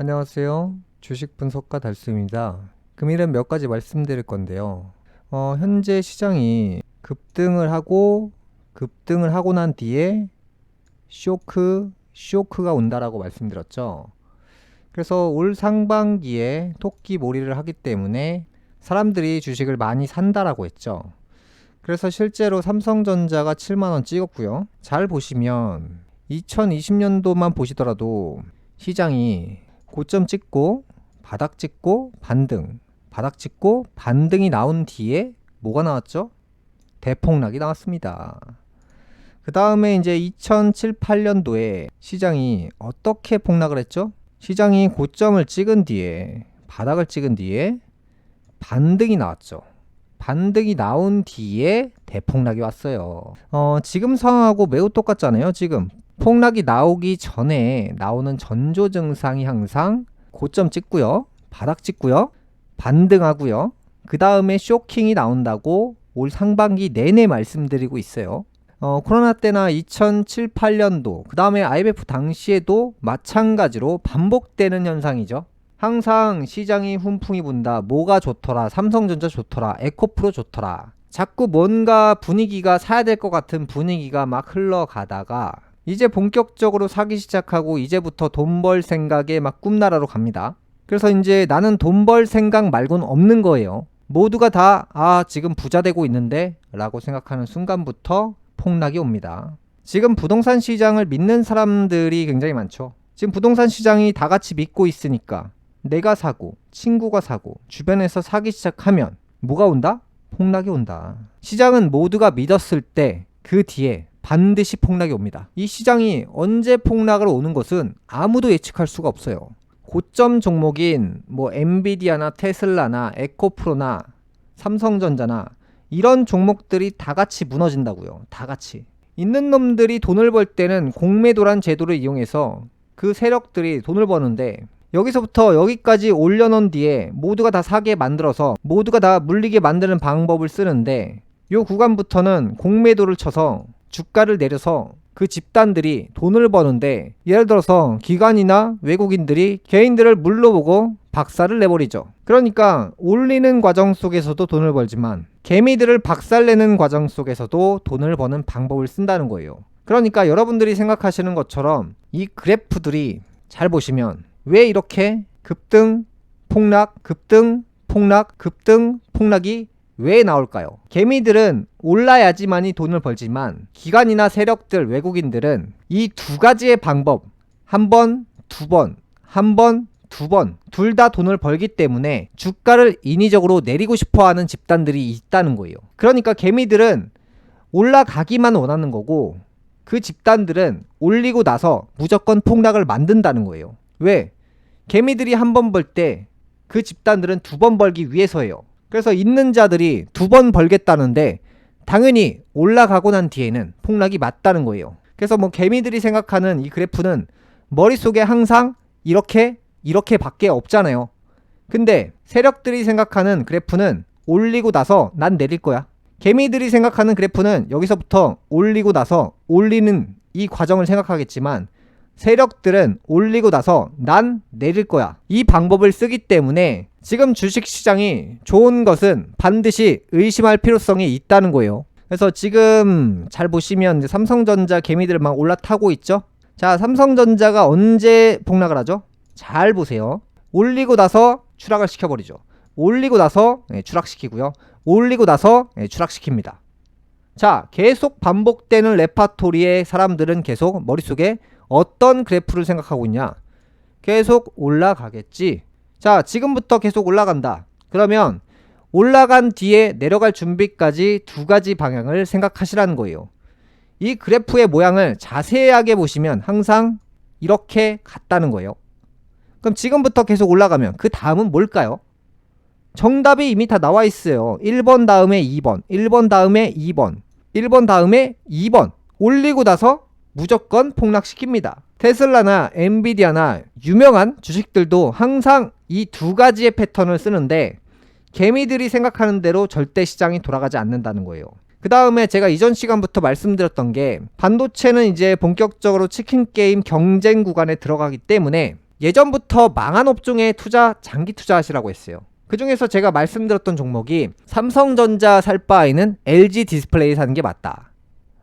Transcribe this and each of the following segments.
안녕하세요. 주식 분석가 달수입니다. 금일은 몇 가지 말씀드릴 건데요. 현재 시장이 급등을 하고 난 뒤에 쇼크가 온다라고 말씀드렸죠. 그래서 올 상반기에 토끼몰이를 하기 때문에 사람들이 주식을 많이 산다라고 했죠. 그래서 실제로 삼성전자가 7만원 찍었고요. 잘 보시면 2020년도만 보시더라도 시장이 고점 찍고 바닥 찍고 반등, 바닥 찍고 반등이 나온 뒤에 뭐가 나왔죠? 대폭락이 나왔습니다. 그 다음에 이제 2007, 8년도에 시장이 어떻게 폭락을 했죠? 시장이 고점을 찍은 뒤에 바닥을 찍은 뒤에 반등이 나왔죠. 반등이 나온 뒤에 대폭락이 왔어요. 지금 상황하고 매우 똑같잖아요. 지금 폭락이 나오기 전에 나오는 전조 증상이 항상 고점 찍고요, 바닥 찍고요, 반등하고요, 그 다음에 쇼킹이 나온다고 올 상반기 내내 말씀드리고 있어요. 코로나 때나 2007, 8년도 그 다음에 IMF 당시에도 마찬가지로 반복되는 현상이죠. 항상 시장이 훈풍이 분다. 뭐가 좋더라, 삼성전자 좋더라, 에코프로 좋더라. 자꾸 뭔가 분위기가 사야 될 것 같은 분위기가 막 흘러가다가 이제 본격적으로 사기 시작하고 이제부터 돈 벌 생각에 막 꿈나라로 갑니다. 그래서 이제 나는 돈 벌 생각 말고는 없는 거예요. 모두가 다 지금 부자 되고 있는데 라고 생각하는 순간부터 폭락이 옵니다. 지금 부동산 시장을 믿는 사람들이 굉장히 많죠. 지금 부동산 시장이 다 같이 믿고 있으니까 내가 사고 친구가 사고 주변에서 사기 시작하면 뭐가 온다? 폭락이 온다. 시장은 모두가 믿었을 때 그 뒤에 반드시 폭락이 옵니다. 이 시장이 언제 폭락을 오는 것은 아무도 예측할 수가 없어요. 고점 종목인 엔비디아나 테슬라나 에코프로나 삼성전자나 이런 종목들이 다 같이 무너진다고요. 다 같이. 있는 놈들이 돈을 벌 때는 공매도란 제도를 이용해서 그 세력들이 돈을 버는데 여기서부터 여기까지 올려놓은 뒤에 모두가 다 사게 만들어서 모두가 다 물리게 만드는 방법을 쓰는데 요 구간부터는 공매도를 쳐서 주가를 내려서 그 집단들이 돈을 버는데 예를 들어서 기관이나 외국인들이 개인들을 물러보고 박살을 내버리죠. 그러니까 올리는 과정 속에서도 돈을 벌지만 개미들을 박살내는 과정 속에서도 돈을 버는 방법을 쓴다는 거예요. 그러니까 여러분들이 생각하시는 것처럼 이 그래프들이 잘 보시면 왜 이렇게 급등, 폭락, 급등, 폭락, 급등, 폭락이 왜 나올까요? 개미들은 올라야지만이 돈을 벌지만 기관이나 세력들, 외국인들은 이 두 가지의 방법, 한 번, 두 번, 한 번, 두 번, 둘 다 돈을 벌기 때문에 주가를 인위적으로 내리고 싶어하는 집단들이 있다는 거예요. 그러니까 개미들은 올라가기만 원하는 거고 그 집단들은 올리고 나서 무조건 폭락을 만든다는 거예요. 왜? 개미들이 한 번 벌 때 그 집단들은 두 번 벌기 위해서예요. 그래서 있는 자들이 두 번 벌겠다는데 당연히 올라가고 난 뒤에는 폭락이 맞다는 거예요. 그래서 개미들이 생각하는 이 그래프는 머릿속에 항상 이렇게 밖에 없잖아요. 근데 세력들이 생각하는 그래프는 올리고 나서 난 내릴 거야. 개미들이 생각하는 그래프는 여기서부터 올리고 나서 올리는 이 과정을 생각하겠지만 세력들은 올리고 나서 난 내릴 거야. 이 방법을 쓰기 때문에 지금 주식시장이 좋은 것은 반드시 의심할 필요성이 있다는 거예요. 그래서 지금 잘 보시면 삼성전자 개미들 막 올라타고 있죠. 자, 삼성전자가 언제 폭락을 하죠? 잘 보세요. 올리고 나서 추락을 시켜버리죠. 올리고 나서 추락시키고요. 올리고 나서 추락시킵니다. 자, 계속 반복되는 레파토리의 사람들은 계속 머릿속에 어떤 그래프를 생각하고 있냐? 계속 올라가겠지. 자, 지금부터 계속 올라간다. 그러면 올라간 뒤에 내려갈 준비까지 두 가지 방향을 생각하시라는 거예요. 이 그래프의 모양을 자세하게 보시면 항상 이렇게 같다는 거예요. 그럼 지금부터 계속 올라가면 그 다음은 뭘까요? 정답이 이미 다 나와 있어요. 1번 다음에 2번, 1번 다음에 2번, 1번 다음에 2번. 올리고 나서 무조건 폭락시킵니다. 테슬라나 엔비디아나 유명한 주식들도 항상 이 두 가지의 패턴을 쓰는데 개미들이 생각하는 대로 절대 시장이 돌아가지 않는다는 거예요. 그 다음에 제가 이전 시간부터 말씀드렸던 게 반도체는 이제 본격적으로 치킨 게임 경쟁 구간에 들어가기 때문에 예전부터 망한 업종에 장기 투자하시라고 했어요. 그 중에서 제가 말씀드렸던 종목이 삼성전자 살 바에는 LG 디스플레이 사는 게 맞다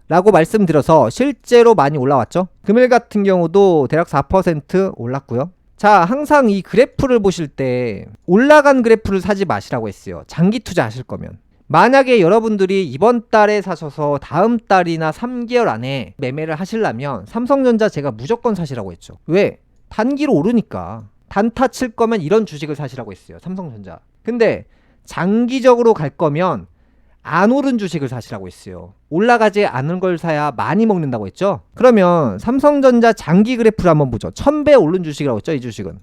라고 말씀드려서 실제로 많이 올라왔죠. 금일 같은 경우도 대략 4% 올랐고요. 자, 항상 이 그래프를 보실 때 올라간 그래프를 사지 마시라고 했어요. 장기 투자하실 거면. 만약에 여러분들이 이번 달에 사셔서 다음 달이나 3개월 안에 매매를 하시려면 삼성전자 제가 무조건 사시라고 했죠. 왜? 단기로 오르니까. 단타 칠 거면 이런 주식을 사시라고 했어요. 삼성전자. 근데 장기적으로 갈 거면 안 오른 주식을 사시라고 했어요. 올라가지 않은 걸 사야 많이 먹는다고 했죠. 그러면 삼성전자 장기 그래프를 한번 보죠. 1000배 오른 주식이라고 했죠. 이 주식은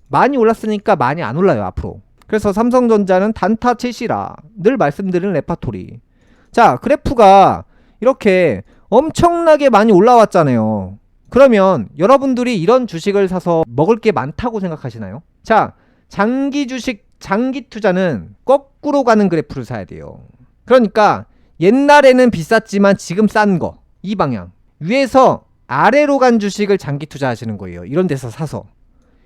많이 올랐으니까 많이 안 올라요 앞으로. 그래서 삼성전자는 단타 치시라 늘 말씀드리는 레파토리. 자, 그래프가 이렇게 엄청나게 많이 올라왔잖아요. 그러면 여러분들이 이런 주식을 사서 먹을 게 많다고 생각하시나요? 자, 장기 주식, 장기 투자는 거꾸로 가는 그래프를 사야 돼요. 그러니까 옛날에는 비쌌지만 지금 싼 거, 이 방향. 위에서 아래로 간 주식을 장기 투자하시는 거예요. 이런 데서 사서.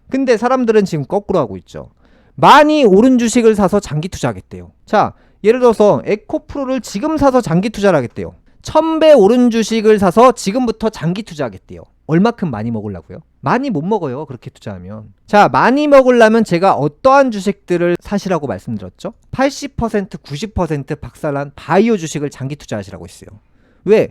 근데 사람들은 지금 거꾸로 하고 있죠. 많이 오른 주식을 사서 장기 투자하겠대요. 자, 예를 들어서 에코프로를 지금 사서 장기 투자를 하겠대요. 1000배 오른 주식을 사서 지금부터 장기 투자하겠대요. 얼마큼 많이 먹으려고요? 많이 못 먹어요. 그렇게 투자하면. 자, 많이 먹으려면 제가 어떠한 주식들을 사시라고 말씀드렸죠? 80%, 90% 박살난 바이오 주식을 장기 투자하시라고 했어요. 왜?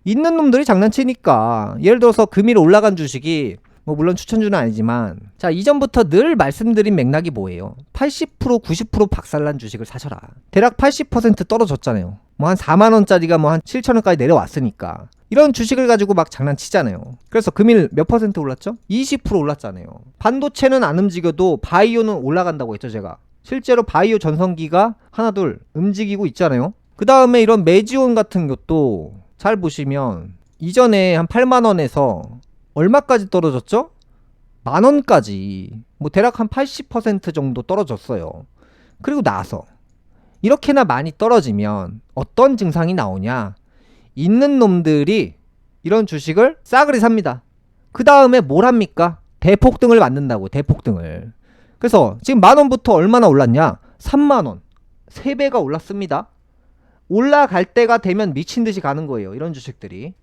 있는 놈들이 장난치니까. 예를 들어서 금일 올라간 주식이 물론 추천주는 아니지만, 자, 이전부터 늘 말씀드린 맥락이 뭐예요? 80%, 90% 박살난 주식을 사셔라. 대략 80% 떨어졌잖아요. 한 4만원짜리가 한 7천원까지 내려왔으니까. 이런 주식을 가지고 막 장난치잖아요. 그래서 금일 몇 퍼센트 올랐죠? 20% 올랐잖아요. 반도체는 안 움직여도 바이오는 올라간다고 했죠, 제가. 실제로 바이오 전성기가 하나둘 움직이고 있잖아요. 그 다음에 이런 메지온 같은 것도 잘 보시면 이전에 한 8만원에서 얼마까지 떨어졌죠? 만원까지. 대략 한 80% 정도 떨어졌어요. 그리고 나서 이렇게나 많이 떨어지면 어떤 증상이 나오냐? 있는 놈들이 이런 주식을 싸그리 삽니다. 그 다음에 뭘 합니까? 대폭등을 만든다고. 대폭등을. 그래서 지금 만원부터 얼마나 올랐냐? 3만원. 3배가 올랐습니다. 올라갈 때가 되면 미친듯이 가는 거예요. 이런 주식들이.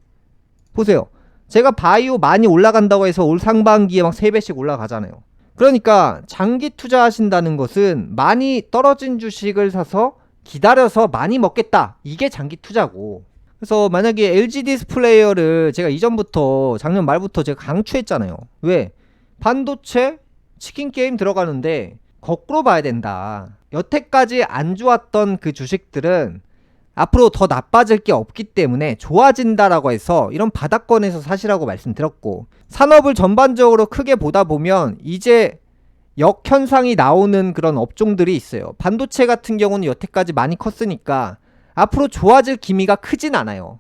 보세요. 제가 바이오 많이 올라간다고 해서 올 상반기에 막 3배씩 올라가잖아요. 그러니까 장기 투자하신다는 것은 많이 떨어진 주식을 사서 기다려서 많이 먹겠다. 이게 장기 투자고. 그래서 만약에 LG 디스플레이어를 제가 이전부터 작년 말부터 제가 강추했잖아요. 왜? 반도체 치킨 게임 들어가는데 거꾸로 봐야 된다. 여태까지 안 좋았던 그 주식들은 앞으로 더 나빠질 게 없기 때문에 좋아진다라고 해서 이런 바닥권에서 사시라고 말씀드렸고, 산업을 전반적으로 크게 보다 보면 이제 역현상이 나오는 그런 업종들이 있어요. 반도체 같은 경우는 여태까지 많이 컸으니까 앞으로 좋아질 기미가 크진 않아요.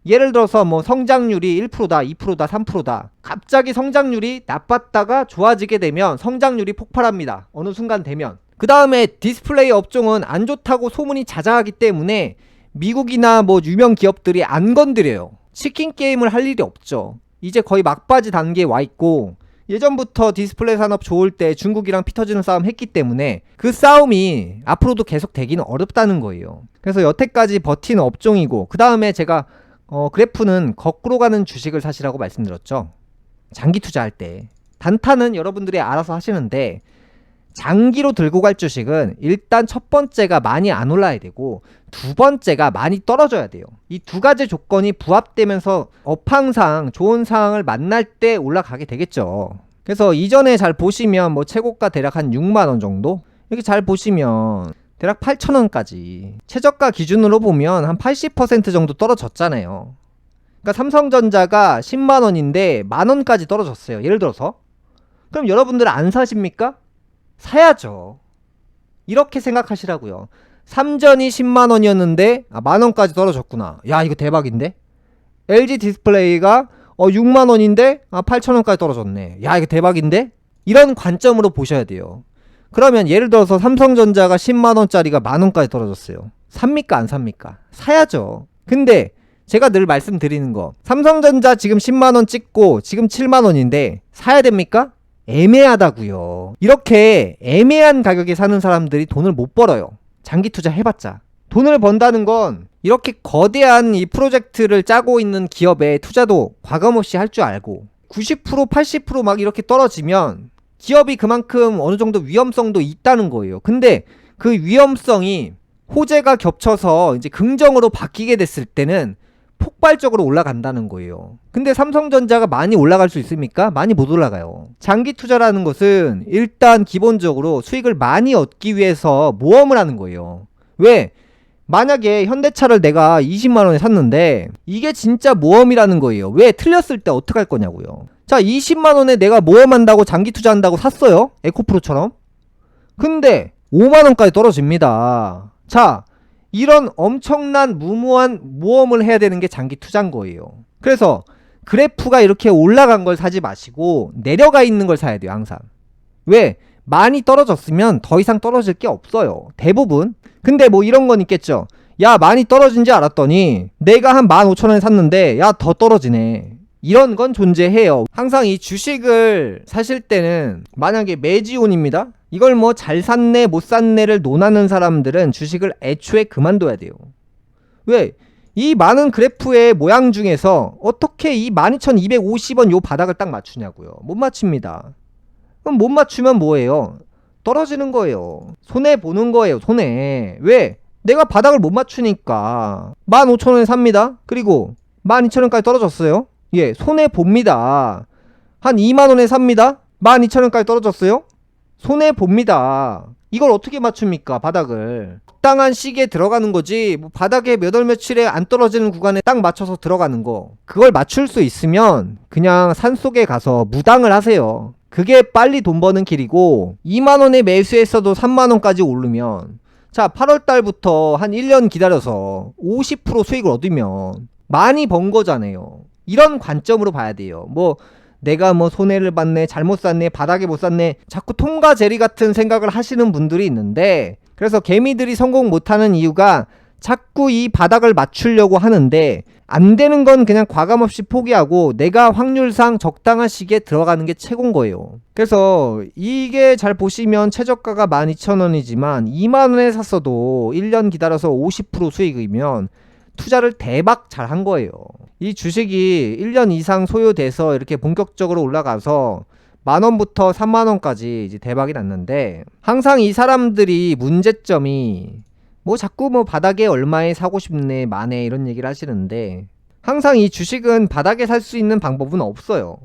예를 들어서 성장률이 1%다, 2%다, 3%다. 갑자기 성장률이 나빴다가 좋아지게 되면 성장률이 폭발합니다. 어느 순간 되면. 그 다음에 디스플레이 업종은 안 좋다고 소문이 자자하기 때문에 미국이나 유명 기업들이 안 건드려요. 치킨 게임을 할 일이 없죠. 이제 거의 막바지 단계에 와 있고, 예전부터 디스플레이 산업 좋을 때 중국이랑 피 터지는 싸움 했기 때문에 그 싸움이 앞으로도 계속 되기는 어렵다는 거예요. 그래서 여태까지 버틴 업종이고, 그 다음에 제가 그래프는 거꾸로 가는 주식을 사시라고 말씀드렸죠. 장기 투자할 때. 단타는 여러분들이 알아서 하시는데, 장기로 들고 갈 주식은 일단 첫 번째가 많이 안 올라야 되고, 두 번째가 많이 떨어져야 돼요. 이 두 가지 조건이 부합되면서 업황상 좋은 상황을 만날 때 올라가게 되겠죠. 그래서 이전에 잘 보시면 최고가 대략 한 6만원 정도? 이렇게 잘 보시면 대략 8천원까지 최저가 기준으로 보면 한 80% 정도 떨어졌잖아요. 그러니까 삼성전자가 10만원인데 만원까지 떨어졌어요. 예를 들어서. 그럼 여러분들은 안 사십니까? 사야죠. 이렇게 생각하시라고요. 삼전이 10만원이었는데 만원까지 떨어졌구나. 야, 이거 대박인데? LG 디스플레이가 6만원인데 8천원까지 떨어졌네. 야, 이거 대박인데? 이런 관점으로 보셔야 돼요. 그러면 예를 들어서 삼성전자가 10만원짜리가 만원까지 떨어졌어요. 삽니까 안 삽니까? 사야죠. 근데 제가 늘 말씀드리는 거, 삼성전자 지금 10만원 찍고 지금 7만원인데 사야 됩니까? 애매하다고요. 이렇게 애매한 가격에 사는 사람들이 돈을 못 벌어요. 장기 투자 해봤자. 돈을 번다는 건 이렇게 거대한 이 프로젝트를 짜고 있는 기업에 투자도 과감없이 할 줄 알고 90% 80% 이렇게 떨어지면 기업이 그만큼 어느 정도 위험성도 있다는 거예요. 근데 그 위험성이 호재가 겹쳐서 이제 긍정으로 바뀌게 됐을 때는 폭발적으로 올라간다는 거예요. 근데 삼성전자가 많이 올라갈 수 있습니까? 많이 못 올라가요. 장기 투자라는 것은 일단 기본적으로 수익을 많이 얻기 위해서 모험을 하는 거예요. 왜? 만약에 현대차를 내가 20만원에 샀는데 이게 진짜 모험이라는 거예요. 왜? 틀렸을 때 어떡할 거냐고요. 자, 20만원에 내가 모험한다고 장기 투자한다고 샀어요. 에코프로처럼. 근데 5만원까지 떨어집니다. 자, 이런 엄청난 무모한 모험을 해야 되는 게 장기 투자인 거예요. 그래서 그래프가 이렇게 올라간 걸 사지 마시고 내려가 있는 걸 사야 돼요. 항상. 왜? 많이 떨어졌으면 더 이상 떨어질 게 없어요. 대부분. 근데 뭐 이런 건 있겠죠. 야, 많이 떨어진지 알았더니 내가 한 15,000원에 샀는데 야, 더 떨어지네. 이런 건 존재해요. 항상 이 주식을 사실 때는 만약에 매지온입니다. 이걸 뭐 잘 샀네 못 샀네를 논하는 사람들은 주식을 애초에 그만둬야 돼요. 왜? 이 많은 그래프의 모양 중에서 어떻게 이 12,250원 요 바닥을 딱 맞추냐고요. 못 맞춥니다. 그럼 못 맞추면 뭐예요? 떨어지는 거예요. 손해보는 거예요. 손해. 왜? 내가 바닥을 못 맞추니까 15,000원에 삽니다. 그리고 12,000원까지 떨어졌어요. 예, 손해봅니다. 한 2만원에 삽니다. 12,000원까지 떨어졌어요. 손해봅니다. 이걸 어떻게 맞춥니까? 바닥을. 적당한 시기에 들어가는 거지 뭐 바닥에 몇 월 며칠에 안 떨어지는 구간에 딱 맞춰서 들어가는 거, 그걸 맞출 수 있으면 그냥 산속에 가서 무당을 하세요. 그게 빨리 돈 버는 길이고 2만원에 매수했어도 3만원까지 오르면 자 8월달부터 한 1년 기다려서 50% 수익을 얻으면 많이 번 거잖아요. 이런 관점으로 봐야 돼요. 뭐 내가 뭐 손해를 봤네, 잘못 샀네, 바닥에 못 샀네, 자꾸 통과 제리 같은 생각을 하시는 분들이 있는데, 그래서 개미들이 성공 못하는 이유가 자꾸 이 바닥을 맞추려고 하는데 안 되는 건 그냥 과감없이 포기하고 내가 확률상 적당한 시기에 들어가는 게 최고인 거예요. 그래서 이게 잘 보시면 최저가가 12,000원이지만 2만원에 샀어도 1년 기다려서 50% 수익이면 투자를 대박 잘 한 거예요. 이 주식이 1년 이상 소요돼서 이렇게 본격적으로 올라가서 만원부터 3만원까지 이제 대박이 났는데, 항상 이 사람들이 문제점이 뭐 자꾸 뭐 바닥에 얼마에 사고 싶네 마네 이런 얘기를 하시는데, 항상 이 주식은 바닥에 살 수 있는 방법은 없어요.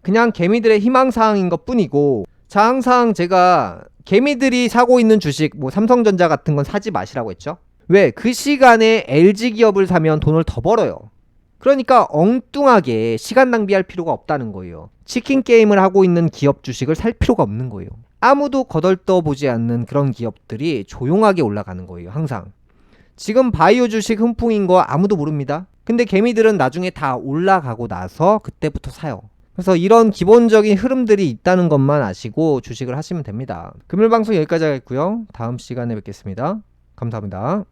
그냥 개미들의 희망사항인 것 뿐이고, 자, 항상 제가 개미들이 사고 있는 주식 뭐 삼성전자 같은 건 사지 마시라고 했죠. 왜? 그 시간에 LG 기업을 사면 돈을 더 벌어요. 그러니까 엉뚱하게 시간 낭비할 필요가 없다는 거예요. 치킨 게임을 하고 있는 기업 주식을 살 필요가 없는 거예요. 아무도 거덜떠 보지 않는 그런 기업들이 조용하게 올라가는 거예요. 항상. 지금 바이오 주식 훈풍인 거 아무도 모릅니다. 근데 개미들은 나중에 다 올라가고 나서 그때부터 사요. 그래서 이런 기본적인 흐름들이 있다는 것만 아시고 주식을 하시면 됩니다. 금요일 방송 여기까지 하겠고요. 다음 시간에 뵙겠습니다. 감사합니다.